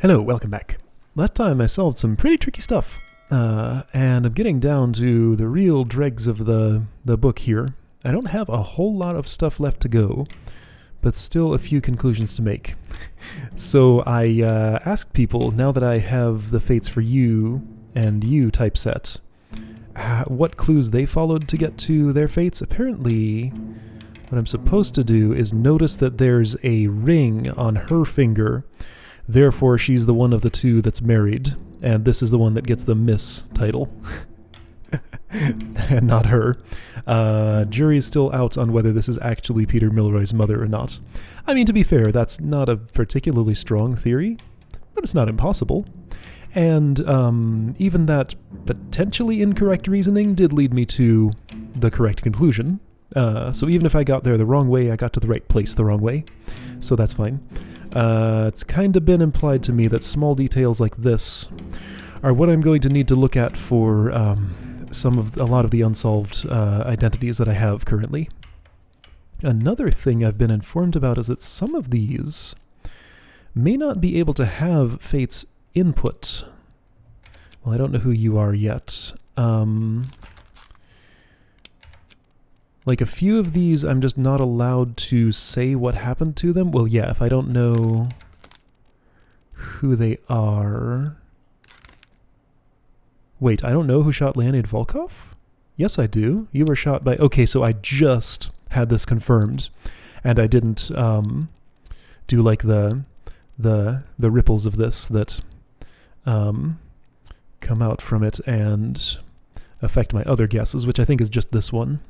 Hello, welcome back. Last time I solved some pretty tricky stuff, and I'm getting down to the real dregs of the book here. I don't have a whole lot of stuff left to go, but still a few conclusions to make. So I asked people, now that I have the fates for you and you typeset, what clues they followed to get to their fates. Apparently, what I'm supposed to do is notice that there's a ring on her finger. Therefore, she's the one of the two that's married, and this is the one that gets the Miss title. And not her. Jury's still out on whether this is actually Peter Milroy's mother or not. I mean, to be fair, that's not a particularly strong theory, but it's not impossible. And even that potentially incorrect reasoning did lead me to the correct conclusion. So even if I got there the wrong way, I got to the right place the wrong way. So that's fine. It's kind of been implied to me that small details like this are what I'm going to need to look at for a lot of the unsolved identities that I have currently. Another thing I've been informed about is that some of these may not be able to have Fate's input. Well, I don't know who you are yet. Like a few of these, I'm just not allowed to say what happened to them. Well, yeah, if I don't know who they are... Wait, I don't know who shot Leonid Volkov? Yes, I do. You were shot by... Okay, so I just had this confirmed, and I didn't do like the ripples of this that come out from it and affect my other guesses, which I think is just this one.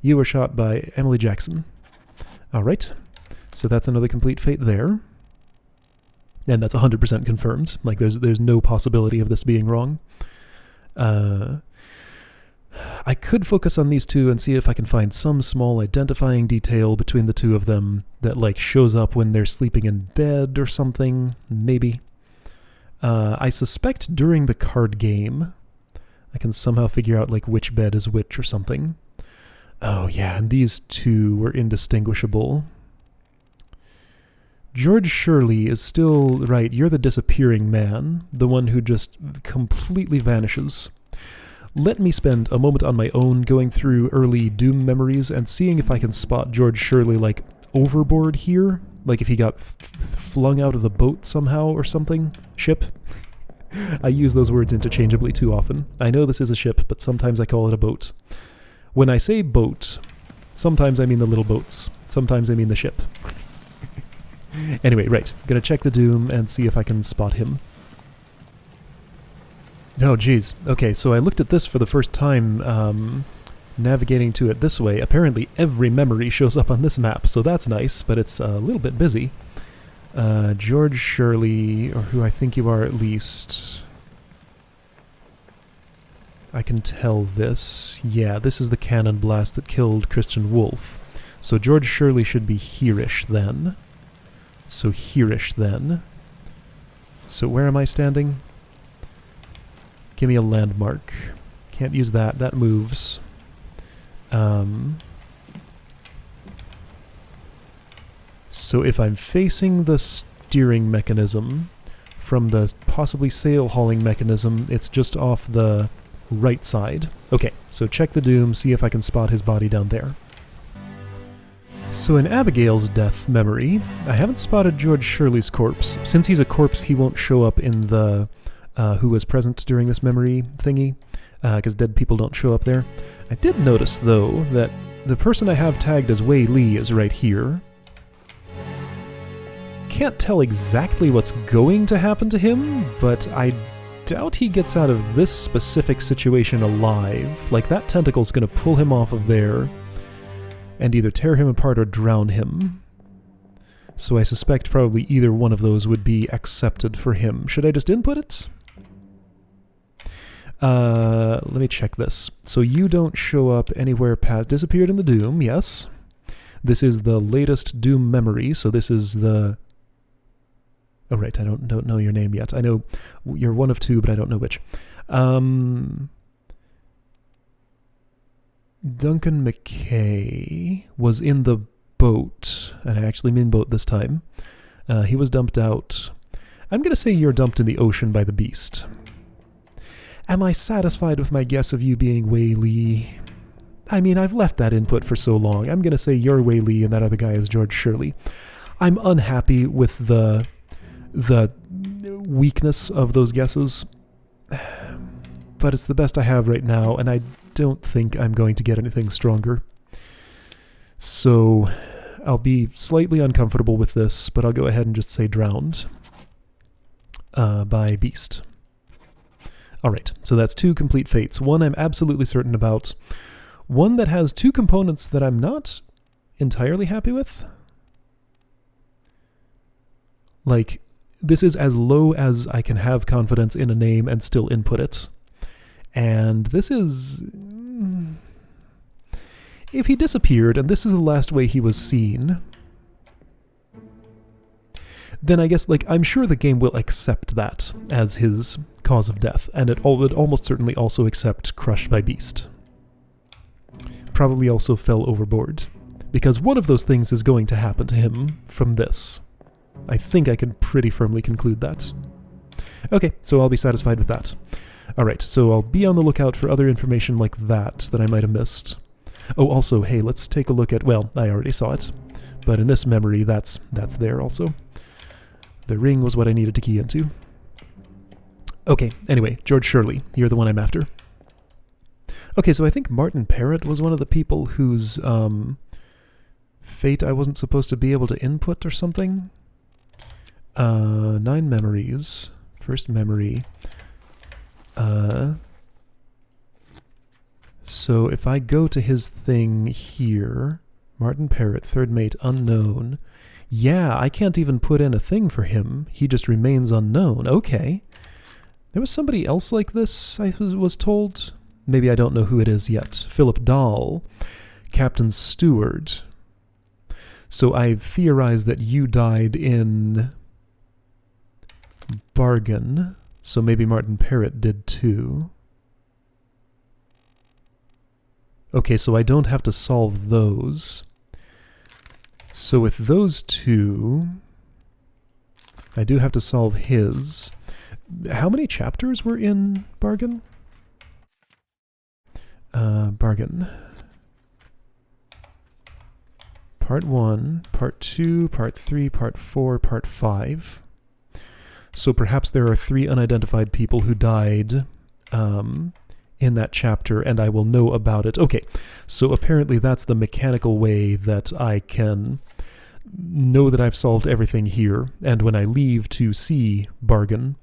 You were shot by Emily Jackson. All right. So that's another complete fate there. And that's 100% confirmed. Like, there's no possibility of this being wrong. I could focus on these two and see if I can find some small identifying detail between the two of them that, like, shows up when they're sleeping in bed or something. Maybe. I suspect during the card game, I can somehow figure out, like, which bed is which or something. Oh, yeah, and these two were indistinguishable. George Shirley is still right. You're the disappearing man, the one who just completely vanishes. Let me spend a moment on my own going through early Doom memories and seeing if I can spot George Shirley, like, overboard here. Like if he got flung out of the boat somehow or something. Ship. I use those words interchangeably too often. I know this is a ship, but sometimes I call it a boat. When I say boat, sometimes I mean the little boats. Sometimes I mean the ship. Anyway, right. Gonna check the Doom and see if I can spot him. Oh, geez. Okay, so I looked at this for the first time, navigating to it this way. Apparently every memory shows up on this map, so that's nice, but it's a little bit busy. George Shirley, or who I think you are at least... I can tell this. Yeah, this is the cannon blast that killed Christian Wolf. So George Shirley should be here-ish then. So here-ish then. So where am I standing? Give me a landmark. Can't use that. That moves. So if I'm facing the steering mechanism from the possibly sail hauling mechanism, it's just off the right side. Okay, so check the Doom, see if I can spot his body down there. So in Abigail's death memory, I haven't spotted George Shirley's corpse. Since he's a corpse, he won't show up in the who was present during this memory thingy, because dead people don't show up there. I did notice, though, that the person I have tagged as Wei Li is right here. Can't tell exactly what's going to happen to him, but I doubt he gets out of this specific situation alive. Like, that tentacle's gonna pull him off of there and either tear him apart or drown him. So I suspect probably either one of those would be accepted for him. Should I just input it? Let me check this. So you don't show up anywhere past... Disappeared in the Doom, yes. This is the latest Doom memory, so this is the... Oh, right, I don't know your name yet. I know you're one of two, but I don't know which. Duncan McKay was in the boat, and I actually mean boat this time. He was dumped out. I'm going to say you're dumped in the ocean by the beast. Am I satisfied with my guess of you being Wei Li? I mean, I've left that input for so long. I'm going to say you're Wei Li and that other guy is George Shirley. I'm unhappy with the weakness of those guesses, but it's the best I have right now, and I don't think I'm going to get anything stronger. So I'll be slightly uncomfortable with this, but I'll go ahead and just say drowned by beast. All right, so that's 2 complete fates. One I'm absolutely certain about. One that has 2 components that I'm not entirely happy with. Like, this is as low as I can have confidence in a name and still input it. And this is... If he disappeared, and this is the last way he was seen, then I guess, like, I'm sure the game will accept that as his cause of death, and it would almost certainly also accept crushed by beast. Probably also fell overboard, because one of those things is going to happen to him from this. I think I can pretty firmly conclude that. Okay, so I'll be satisfied with that. Alright, so I'll be on the lookout for other information like that I might have missed. Oh, also, hey, let's take a look at, well, I already saw it, but in this memory, that's there also. The ring was what I needed to key into. Okay, anyway, George Shirley, you're the one I'm after. Okay, so I think Martin Parrott was one of the people whose fate I wasn't supposed to be able to input or something. 9 memories. First memory. So if I go to his thing here, Martin Parrott, third mate, unknown. Yeah, I can't even put in a thing for him. He just remains unknown. Okay. There was somebody else like this, I was told. Maybe I don't know who it is yet. Philip Dahl, Captain Steward. So I've theorized that you died in Bargain. So maybe Martin Parrott did too. Okay, so I don't have to solve those. So with those 2, I do have to solve his. How many chapters were in Bargain? Bargain. Part 1, Part 2, Part 3, Part 4, Part 5. So perhaps there are 3 unidentified people who died in that chapter, and I will know about it. Okay, so apparently that's the mechanical way that I can know that I've solved everything here, and when I leave to see Bargain,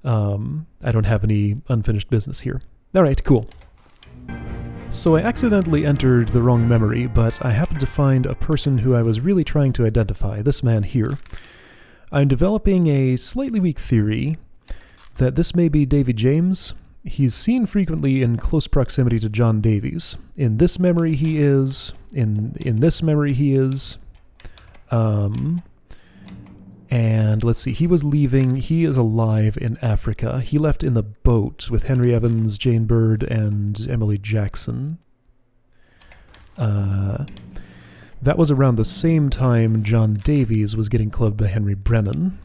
I don't have any unfinished business here. Alright, cool. So I accidentally entered the wrong memory, but I happened to find a person who I was really trying to identify, this man here. I'm developing a slightly weak theory that this may be Davy James. He's seen frequently in close proximity to John Davies. In this memory he is, in this memory he is, and let's see, he was leaving, he is alive in Africa. He left in the boat with Henry Evans, Jane Bird, and Emily Jackson. That was around the same time John Davies was getting clubbed by Henry Brennan.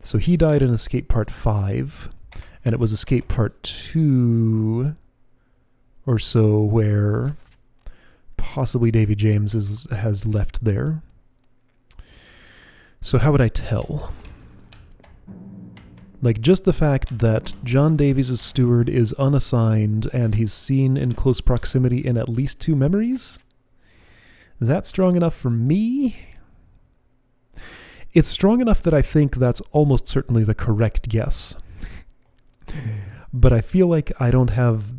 So he died in Escape Part 5, and it was Escape Part 2 or so where possibly Davy James has left there. So how would I tell? Like, just the fact that John Davies' steward is unassigned and he's seen in close proximity in at least 2 memories? Is that strong enough for me? It's strong enough that I think that's almost certainly the correct guess. But I feel like I don't have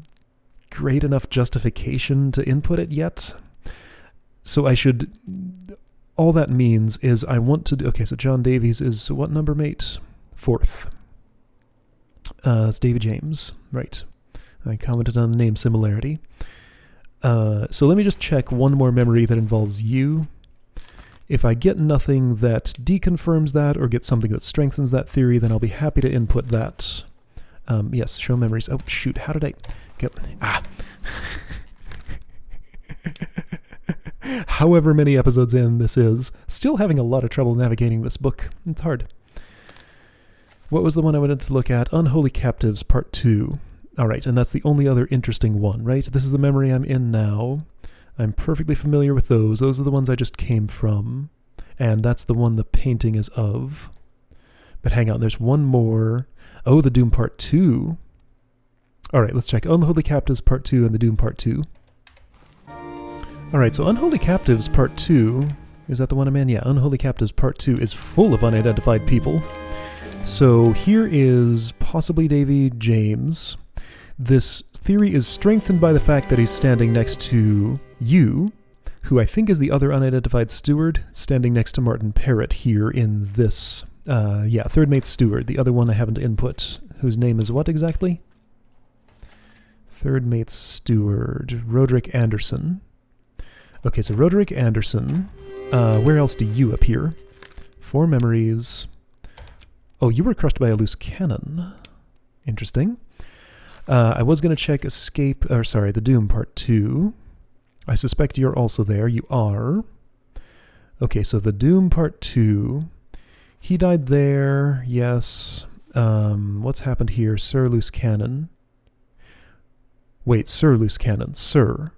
great enough justification to input it yet. So I should... All that means is I want to... Okay, so John Davies is what number, mate? 4th. It's David James. Right. I commented on the name similarity. So let me just check one more memory that involves you. If I get nothing that deconfirms that or get something that strengthens that theory, then I'll be happy to input that. Yes, show memories. Oh, shoot. How did I get... However many episodes in this is, still having a lot of trouble navigating this book. It's hard. What was the one I wanted to look at? Unholy Captives, Part 2. Alright, and that's the only other interesting one, right? This is the memory I'm in now. I'm perfectly familiar with those. Those are the ones I just came from. And that's the one the painting is of. But hang on, there's one more. Oh, the Doom Part 2. Alright, let's check. Unholy Captives Part 2 and the Doom Part 2. Alright, so Unholy Captives Part 2... Is that the one I'm in? Yeah, Unholy Captives Part 2 is full of unidentified people. So here is possibly Davy James. This theory is strengthened by the fact that he's standing next to you, who I think is the other unidentified steward, standing next to Martin Parrott here in this... third mate steward, the other one I haven't input, whose name is what exactly? Third mate steward, Roderick Anderson. Okay, so Roderick Anderson. Where else do you appear? 4 memories. Oh, you were crushed by a loose cannon. Interesting. I was going to check the Doom Part 2. I suspect you're also there. You are. Okay, so the Doom Part 2. He died there, yes. What's happened here? Sir Loose Cannon. Wait, Sir Loose Cannon. Sir.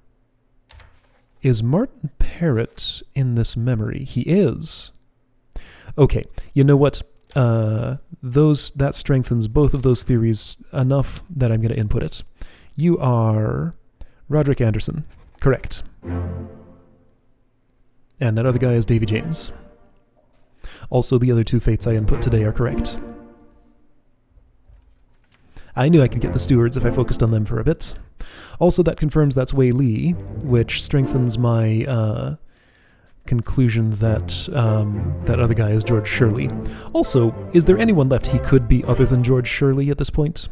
Is Martin Parrott in this memory? He is. Okay, you know what? That strengthens both of those theories enough that I'm going to input it. You are Roderick Anderson. Correct. And that other guy is Davy James. Also, the other 2 fates I input today are correct. I knew I could get the stewards if I focused on them for a bit. Also, that confirms that's Wei Li, which strengthens my conclusion that that other guy is George Shirley. Also, is there anyone left he could be other than George Shirley at this point?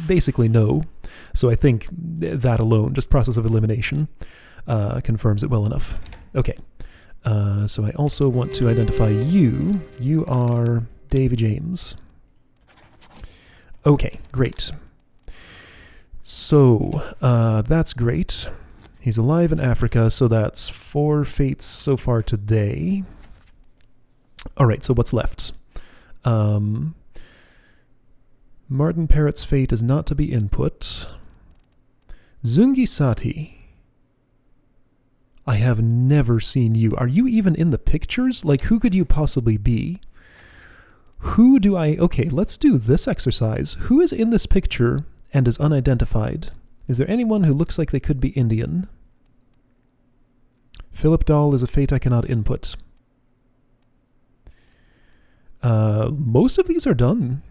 Basically, no. So I think that alone, just process of elimination, confirms it well enough. Okay. So I also want to identify you. You are Davy James. Okay, great. So, that's great. He's alive in Africa, so that's 4 fates so far today. Alright, so what's left? Martin Parrott's fate is not to be input. Zungi Sati. I have never seen you. Are you even in the pictures? Like, who could you possibly be? Who do I... Okay, let's do this exercise. Who is in this picture and is unidentified? Is there anyone who looks like they could be Indian? Philip Dahl is a fate I cannot input. Most of these are done.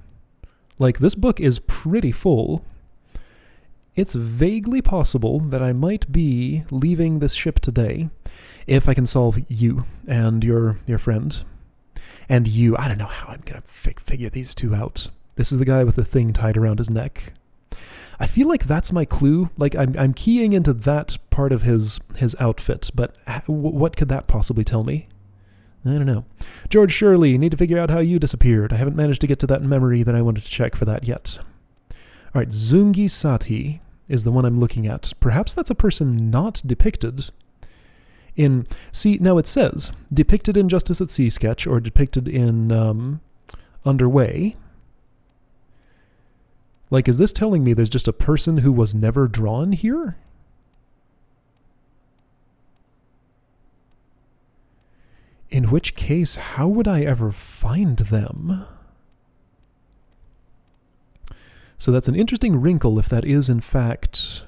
Like, this book is pretty full. It's vaguely possible that I might be leaving this ship today if I can solve you and your friend. And you, I don't know how I'm going to figure these 2 out. This is the guy with the thing tied around his neck. I feel like that's my clue. Like, I'm keying into that part of his outfit, but what could that possibly tell me? I don't know. George Shirley, need to figure out how you disappeared. I haven't managed to get to that memory that I wanted to check for that yet. All right, Zungi Sati is the one I'm looking at. Perhaps that's a person not depicted in... See, now it says, depicted in Justice at Sea sketch or depicted in Underway. Like, is this telling me there's just a person who was never drawn here? In which case, how would I ever find them? So that's an interesting wrinkle if that is in fact...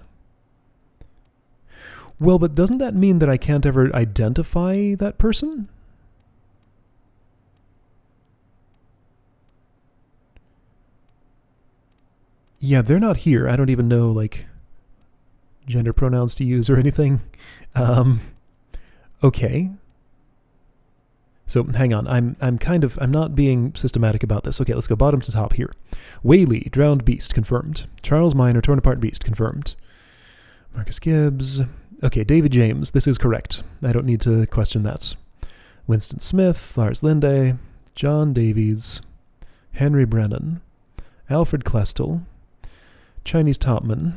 Well, but doesn't that mean that I can't ever identify that person? Yeah, they're not here. I don't even know, like, gender pronouns to use or anything. Okay. So, hang on. I'm not being systematic about this. Okay, let's go bottom to top here. Wei Li, drowned beast, confirmed. Charles Minor, torn apart beast, confirmed. Marcus Gibbs. Okay, David James, this is correct. I don't need to question that. Winston Smith, Lars Linde, John Davies, Henry Brennan, Alfred Klestel, Chinese Topman,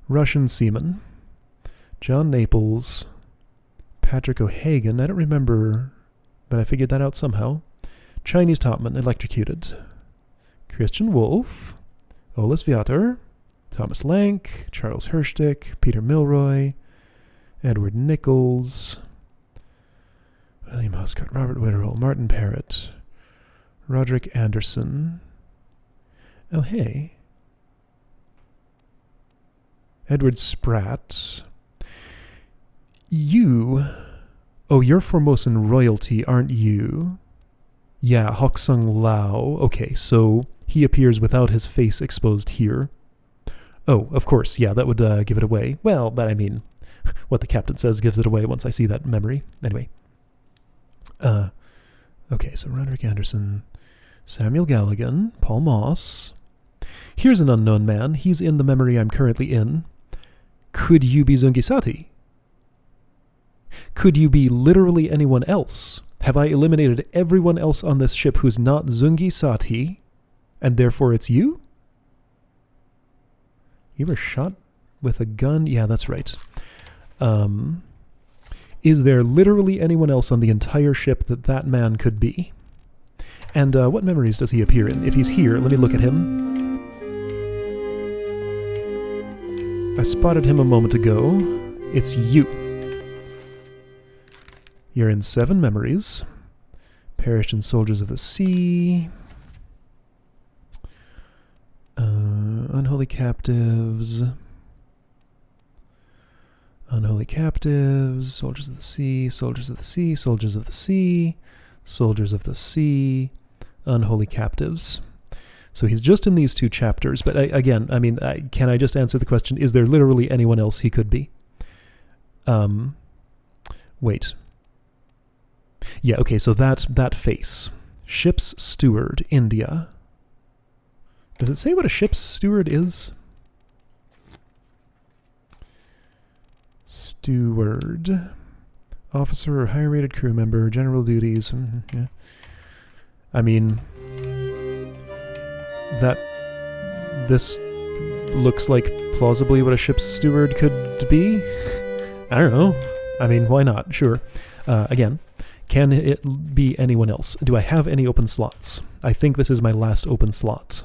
Russian Seaman, John Naples, Patrick O'Hagan, I don't remember, but I figured that out somehow. Chinese topman electrocuted. Christian Wolff, Olis Viator, Thomas Lank, Charles Hirschtick, Peter Milroy, Edward Nichols, William Hoscott, Robert Witterell, Martin Parrott, Roderick Anderson. Oh, hey. Edward Spratt. You. Oh, you're Formosan royalty, aren't you? Yeah, Hoksung Lao. Okay, so he appears without his face exposed here. Oh, of course, yeah, that would give it away. Well, but I mean, what the captain says gives it away once I see that memory. Anyway. Okay, so Roderick Anderson, Samuel Galligan, Paul Moss. Here's an unknown man. He's in the memory I'm currently in. Could you be Zungi Sati? Could you be literally anyone else? Have I eliminated everyone else on this ship who's not Zungi Sati, and therefore it's you? You were shot with a gun? Yeah, that's right. Is there literally anyone else on the entire ship that man could be? And what memories does he appear in? If he's here, let me look at him. I spotted him a moment ago. It's you. You're in 7 memories. Perished in Soldiers of the Sea. Unholy Captives. Unholy Captives. Soldiers of the Sea. Soldiers of the Sea. Soldiers of the Sea. Soldiers of the Sea. Unholy Captives. So he's just in these 2 chapters. But again, I mean, can I just answer the question, is there literally anyone else he could be? Wait. Yeah, okay, so that face. Ship's steward, India. Does it say what a ship's steward is? Steward. Officer or higher rated crew member, general duties. Yeah. I mean, this looks like plausibly what a ship's steward could be. I don't know. I mean, why not? Sure. Again, can it be anyone else? Do I have any open slots? I think this is my last open slot.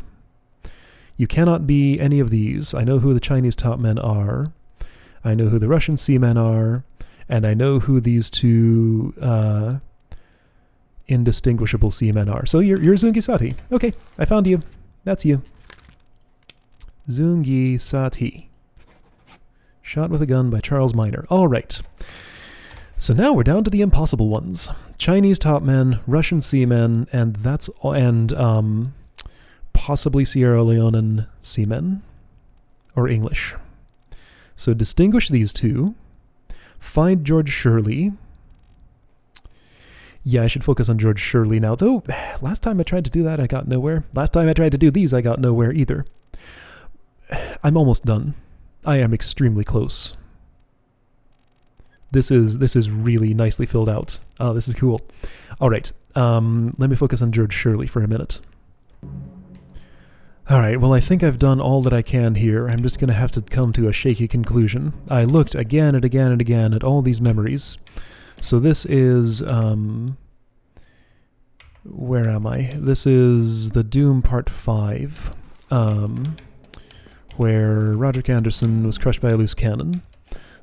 You cannot be any of these. I know who the Chinese topmen are. I know who the Russian seamen are. And I know who these 2 indistinguishable seamen are. So you're Zungi Sati. Okay, I found you. That's you. Zungi Sati. Shot with a gun by Charles Minor. All right. So now we're down to the impossible ones. Chinese topmen, Russian seamen, and possibly Sierra Leonean seamen. Or English. So distinguish these 2. Find George Shirley. Yeah, I should focus on George Shirley now, though last time I tried to do that, I got nowhere. Last time I tried to do these, I got nowhere either. I'm almost done. I am extremely close. This is really nicely filled out. Oh, this is cool. All right, let me focus on George Shirley for a minute. All right, well, I think I've done all that I can here. I'm just going to have to come to a shaky conclusion. I looked again and again and again at all these memories. So this is, where am I? This is the Doom Part 5, where Roderick Anderson was crushed by a loose cannon.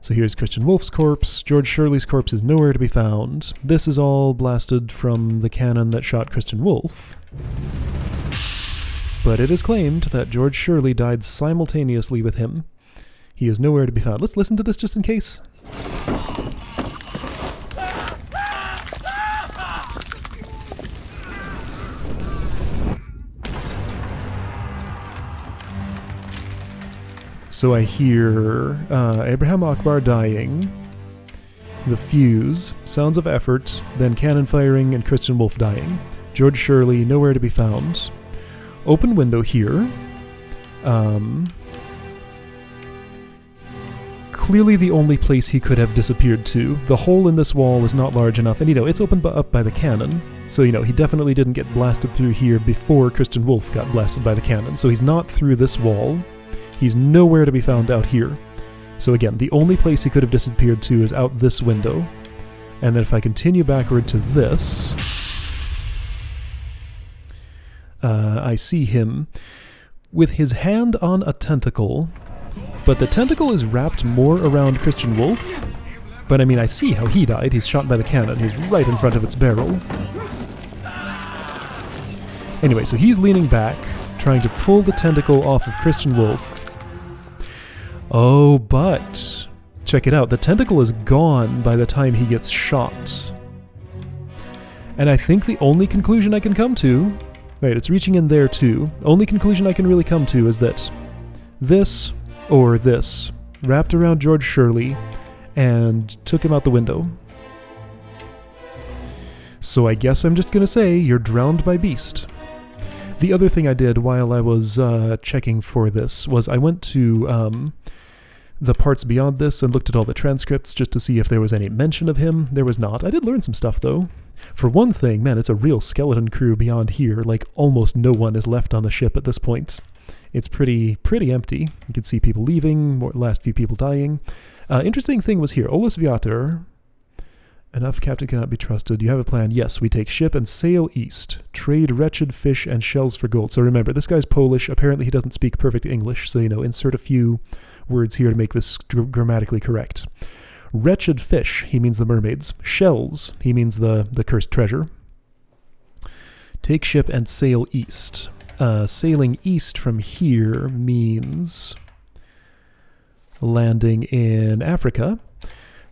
So here's Christian Wolff's corpse. George Shirley's corpse is nowhere to be found. This is all blasted from the cannon that shot Christian Wolff. But it is claimed that George Shirley died simultaneously with him. He is nowhere to be found. Let's listen to this just in case. So I hear Abraham Akbar dying, the fuse, sounds of effort, then cannon firing, and Christian Wolff dying. George Shirley, nowhere to be found. Open window here. Clearly the only place he could have disappeared to. The hole in this wall is not large enough, and it's opened up by the cannon. So, he definitely didn't get blasted through here before Christian Wolff got blasted by the cannon. So he's not through this wall. He's nowhere to be found out here. So again, the only place he could have disappeared to is out this window. And then if I continue backward to this, I see him with his hand on a tentacle, but the tentacle is wrapped more around Christian Wolf. But I mean, I see how he died. He's shot by the cannon. He's right in front of its barrel. Anyway, so he's leaning back, trying to pull the tentacle off of Christian Wolf. Oh, but check it out. The tentacle is gone by the time he gets shot. And I think the only conclusion I can come to... Right, it's reaching in there too. Only conclusion I can really come to is that this or this wrapped around George Shirley and took him out the window. So I guess I'm just gonna say you're drowned by Beast. The other thing I did while I was checking for this was I went to the parts beyond this and looked at all the transcripts just to see if there was any mention of him. There was not. I did learn some stuff though. For one thing, man, it's a real skeleton crew beyond here. Like almost no one is left on the ship at this point. It's pretty empty. You can see people leaving, last few people dying. Interesting thing was here. Olus Viator. Enough captain cannot be trusted. You have a plan. Yes, we take ship and sail east. Trade wretched fish and shells for gold. So remember, this guy's Polish. Apparently he doesn't speak perfect English. So, insert a few words here to make this grammatically correct. Wretched fish, he means the mermaids. Shells, he means the cursed treasure. Take ship and sail east. Sailing east from here means landing in Africa,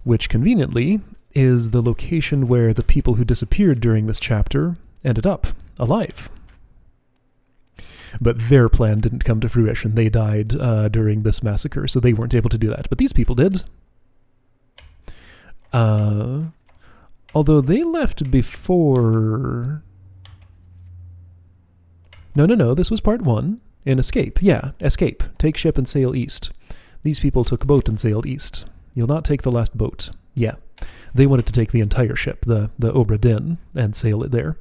which conveniently is the location where the people who disappeared during this chapter ended up alive. But their plan didn't come to fruition. They died during this massacre, so they weren't able to do that. But these people did. Although they left before... No, this was part 1. In Escape. Yeah, Escape. Take ship and sail east. These people took boat and sailed east. You'll not take the last boat. Yeah. They wanted to take the entire ship, the Obra Dinn, and sail it there.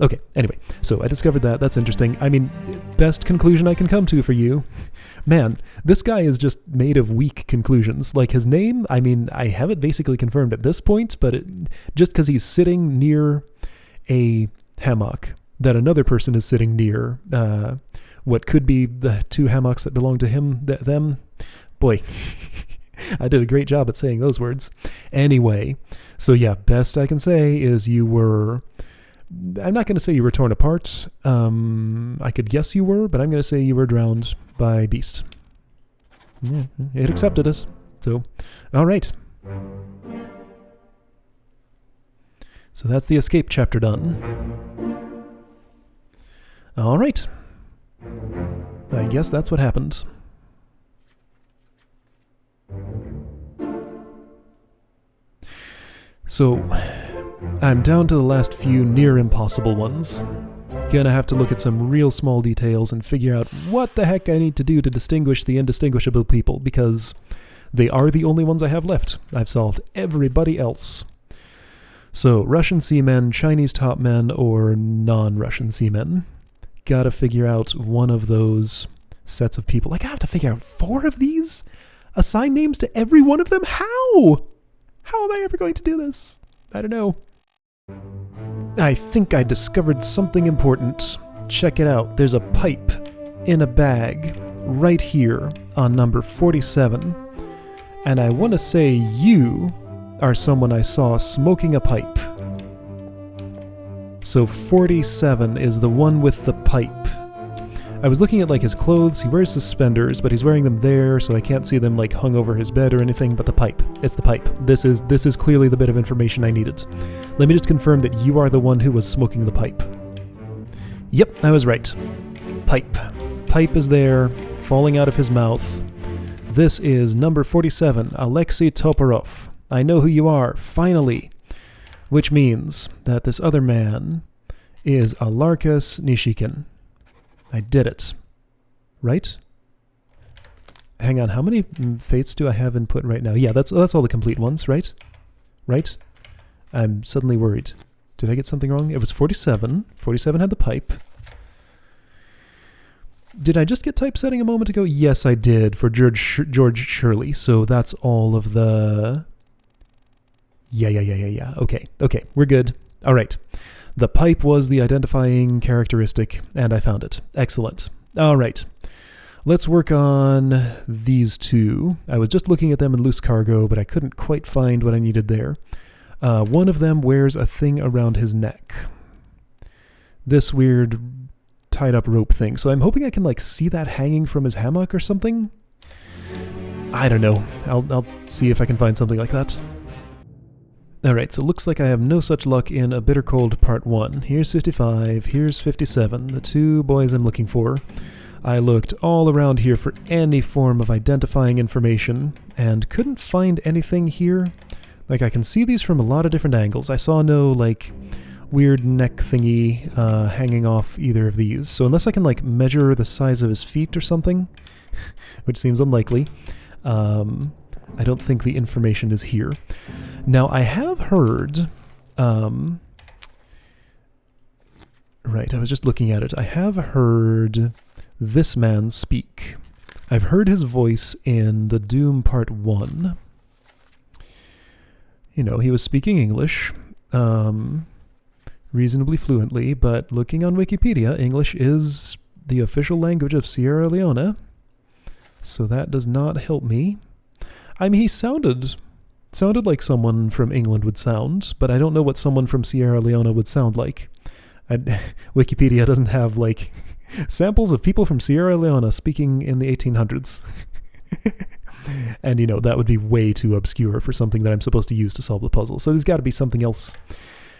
Okay, anyway, so I discovered that. That's interesting. I mean, best conclusion I can come to for you. Man, this guy is just made of weak conclusions. Like his name, I mean, I have it basically confirmed at this point, but just because he's sitting near a hammock that another person is sitting near, what could be the 2 hammocks that belong to him, them, boy, I did a great job at saying those words. Anyway, so yeah, best I can say is you were... I'm not going to say you were torn apart. I could guess you were, but I'm going to say you were drowned by Beast. Yeah, it accepted us. So, all right. So that's the Escape chapter done. All right. I guess that's what happened. So... I'm down to the last few near impossible ones. Gonna have to look at some real small details and figure out what the heck I need to do to distinguish the indistinguishable people, because they are the only ones I have left. I've solved everybody else. So, Russian seamen, Chinese top men, or non-Russian seamen. Gotta figure out one of those sets of people. Like, I have to figure out 4 of these? Assign names to every one of them? How? How am I ever going to do this? I don't know. I think I discovered something important. Check it out. There's a pipe in a bag right here on number 47. And I want to say you are someone I saw smoking a pipe. So 47 is the one with the pipe. I was looking at his clothes. He wears suspenders, but he's wearing them there, so I can't see them hung over his bed or anything, but the pipe. It's the pipe. This is clearly the bit of information I needed. Let me just confirm that you are the one who was smoking the pipe. Yep, I was right. Pipe. Pipe is there, falling out of his mouth. This is number 47, Alexei Toporov. I know who you are, finally. Which means that this other man is Alarkas Nishikin. I did it. Right? Hang on, how many fates do I have input right now? Yeah, that's all the complete ones, right? Right? I'm suddenly worried. Did I get something wrong? It was 47. 47 had the pipe. Did I just get typesetting a moment ago? Yes, I did, for George Shirley. So that's all of the... Yeah. Okay, we're good. All right. The pipe was the identifying characteristic, and I found it. Excellent. All right. Let's work on these two. I was just looking at them in loose cargo, but I couldn't quite find what I needed there. One of them wears a thing around his neck. This weird tied up rope thing. So I'm hoping I can like see that hanging from his hammock or something. I don't know. I'll see if I can find something like that. Alright, so it looks like I have no such luck in A Bitter Cold Part 1. Here's 55, here's 57, the two boys I'm looking for. I looked all around here for any form of identifying information, and couldn't find anything here. Like, I can see these from a lot of different angles. I saw no, like, weird neck thingy hanging off either of these. So unless I can, like, measure the size of his feet or something, which seems unlikely, I don't think the information is here. Now, I have heard... right, I was just looking at it. I have heard this man speak. I've heard his voice in The Doom Part 1. You know, he was speaking English, reasonably fluently, but looking on Wikipedia, English is the official language of Sierra Leone, so that does not help me. I mean, he sounded like someone from England would sound, but I don't know what someone from Sierra Leone would sound like. Wikipedia doesn't have, like, samples of people from Sierra Leone speaking in the 1800s. And, you know, that would be way too obscure for something that I'm supposed to use to solve the puzzle. So there's got to be something else.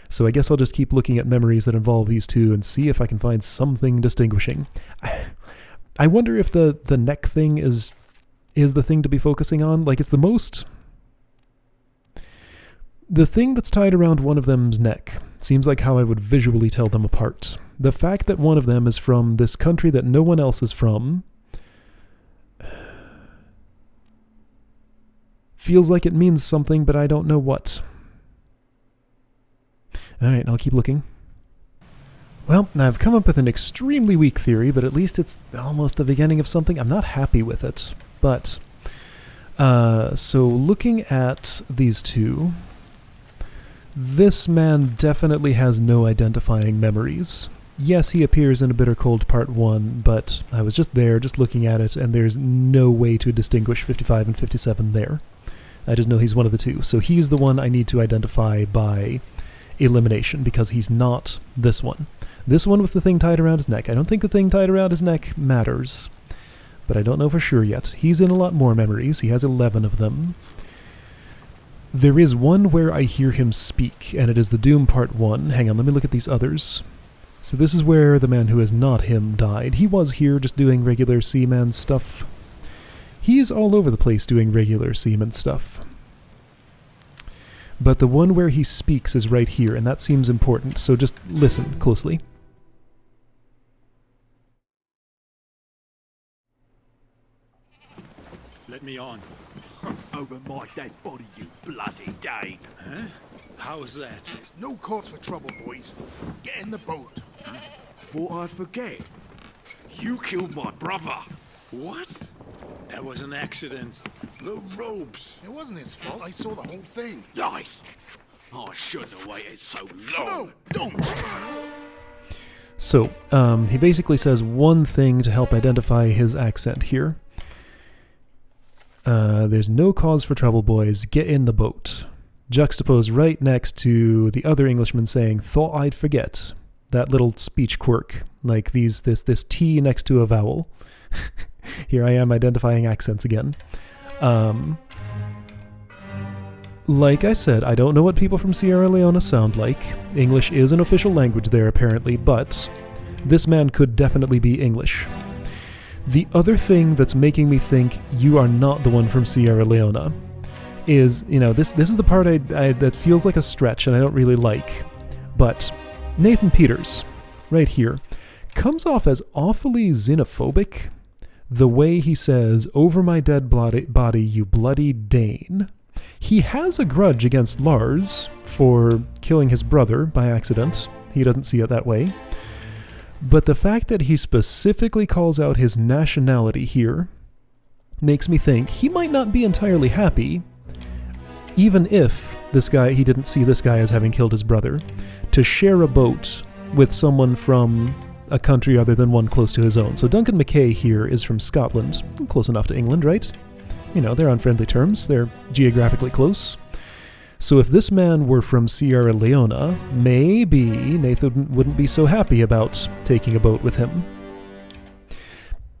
So I guess I'll just keep looking at memories that involve these two and see if I can find something distinguishing. I wonder if the neck thing is the thing to be focusing on. Like, it's the thing that's tied around one of them's neck seems like how I would visually tell them apart. The fact that one of them is from this country that no one else is from feels like it means something, but I don't know what. Alright, I'll keep looking. Well, I've come up with an extremely weak theory, but at least it's almost the beginning of something. I'm not happy with it, but... so looking at these two, this man definitely has no identifying memories. Yes, he appears in A Bitter Cold Part 1, but I was just there, just looking at it, and there's no way to distinguish 55 and 57 there. I just know he's one of the two. So he's the one I need to identify by elimination, because he's not this one. This one with the thing tied around his neck. I don't think the thing tied around his neck matters, but I don't know for sure yet. He's in a lot more memories. He has 11 of them. There is one where I hear him speak, and it is The Doom Part 1. Hang on, let me look at these others. So this is where the man who is not him died. He was here just doing regular seaman stuff. He's all over the place doing regular seaman stuff. But the one where he speaks is right here, and that seems important, so just listen closely. Let me on. Over my dead body, you bloody Dane. Huh? How's that? There's no cause for trouble, boys. Get in the boat. Thought I'd forget. You killed my brother. What? That was an accident. The robes. It wasn't his fault. I saw the whole thing. Lies. I shouldn't have waited so long. No, don't. So, he basically says one thing to help identify his accent here. There's no cause for trouble, boys. Get in the boat. Juxtaposed right next to the other Englishman saying, thought I'd forget. That little speech quirk. Like this T next to a vowel. Here I am identifying accents again. Like I said, I don't know what people from Sierra Leone sound like. English is an official language there, apparently, but this man could definitely be English. The other thing that's making me think you are not the one from Sierra Leone is, you know, this is the part that feels like a stretch and I don't really like. But Nathan Peters, right here, comes off as awfully xenophobic. The way he says, over my dead body, you bloody Dane. He has a grudge against Lars for killing his brother by accident. He doesn't see it that way. But the fact that he specifically calls out his nationality here makes me think he might not be entirely happy. even if he didn't see this guy as having killed his brother, to share a boat with someone from a country other than one close to his own. So Duncan McKay here is from Scotland, close enough to England, right? You know, they're on friendly terms, they're geographically close. So if this man were from Sierra Leone, maybe Nathan wouldn't be so happy about taking a boat with him.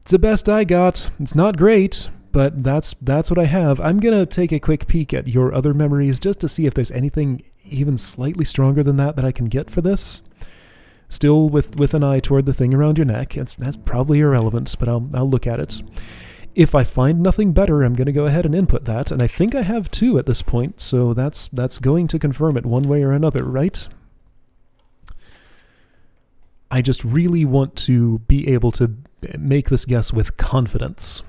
It's the best I got. It's not great, but that's what I have. I'm going to take a quick peek at your other memories just to see if there's anything even slightly stronger than that I can get for this. Still with an eye toward the thing around your neck. That's probably irrelevant, but I'll look at it. If I find nothing better, I'm going to go ahead and input that, and I think I have 2 at this point, so that's going to confirm it one way or another, right? I just really want to be able to make this guess with confidence,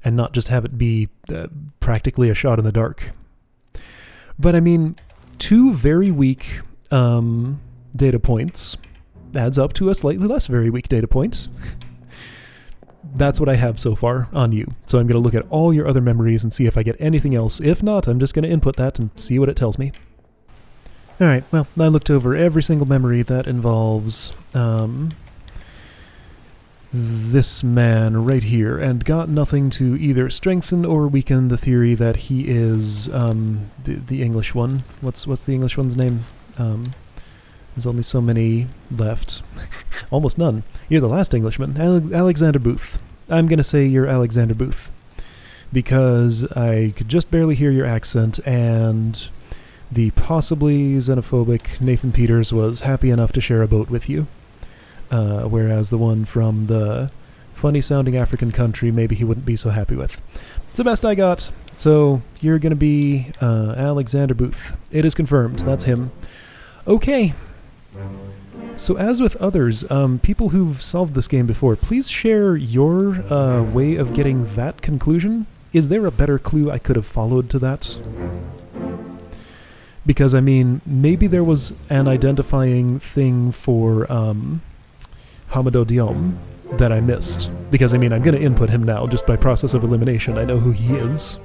and not just have it be practically a shot in the dark. But I mean, 2 very weak data points adds up to a slightly less very weak data point. That's what I have so far on you. So I'm going to look at all your other memories and see if I get anything else. If not, I'm just going to input that and see what it tells me. Alright, well, I looked over every single memory that involves this man right here, and got nothing to either strengthen or weaken the theory that he is the English one. What's the English one's name? There's only so many left. Almost none. You're the last Englishman. Alexander Booth. I'm going to say you're Alexander Booth, because I could just barely hear your accent, and the possibly xenophobic Nathan Peters was happy enough to share a boat with you. Whereas the one from the funny-sounding African country, maybe he wouldn't be so happy with. It's the best I got. So you're going to be Alexander Booth. It is confirmed. That's him. Okay. So as with others, people who've solved this game before, please share your way of getting that conclusion. Is there a better clue I could have followed to that? Because, I mean, maybe there was an identifying thing for Hamado Diom that I missed. Because, I mean, I'm going to input him now just by process of elimination. I know who he is.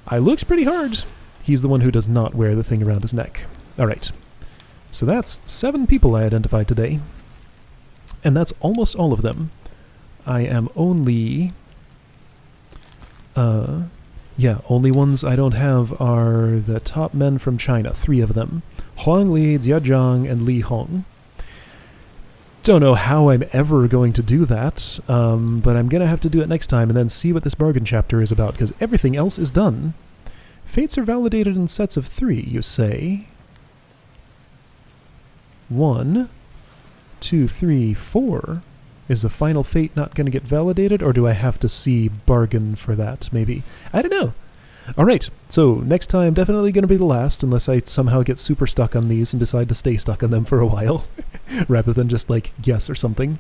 I looked pretty hard. He's the one who does not wear the thing around his neck. Alright. So that's 7 people I identified today. And that's almost all of them. I am only... only ones I don't have are the top men from China. 3 of them. Huang Li, Jia Zhang, and Li Hong. Don't know how I'm ever going to do that, but I'm going to have to do it next time and then see what this bargain chapter is about, because everything else is done. Fates are validated in sets of 3, you say. 1, 2, 3, 4. Is the final fate not going to get validated, or do I have to see bargain for that, maybe? I don't know. Alright, so next time definitely going to be the last, unless I somehow get super stuck on these and decide to stay stuck on them for a while, rather than just, like, guess or something.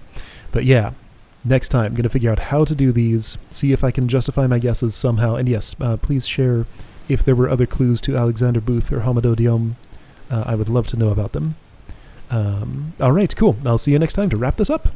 But yeah, next time, going to figure out how to do these, see if I can justify my guesses somehow, and yes, please share if there were other clues to Alexander Booth or Hamado Diom. I would love to know about them. Alright, cool. I'll see you next time to wrap this up.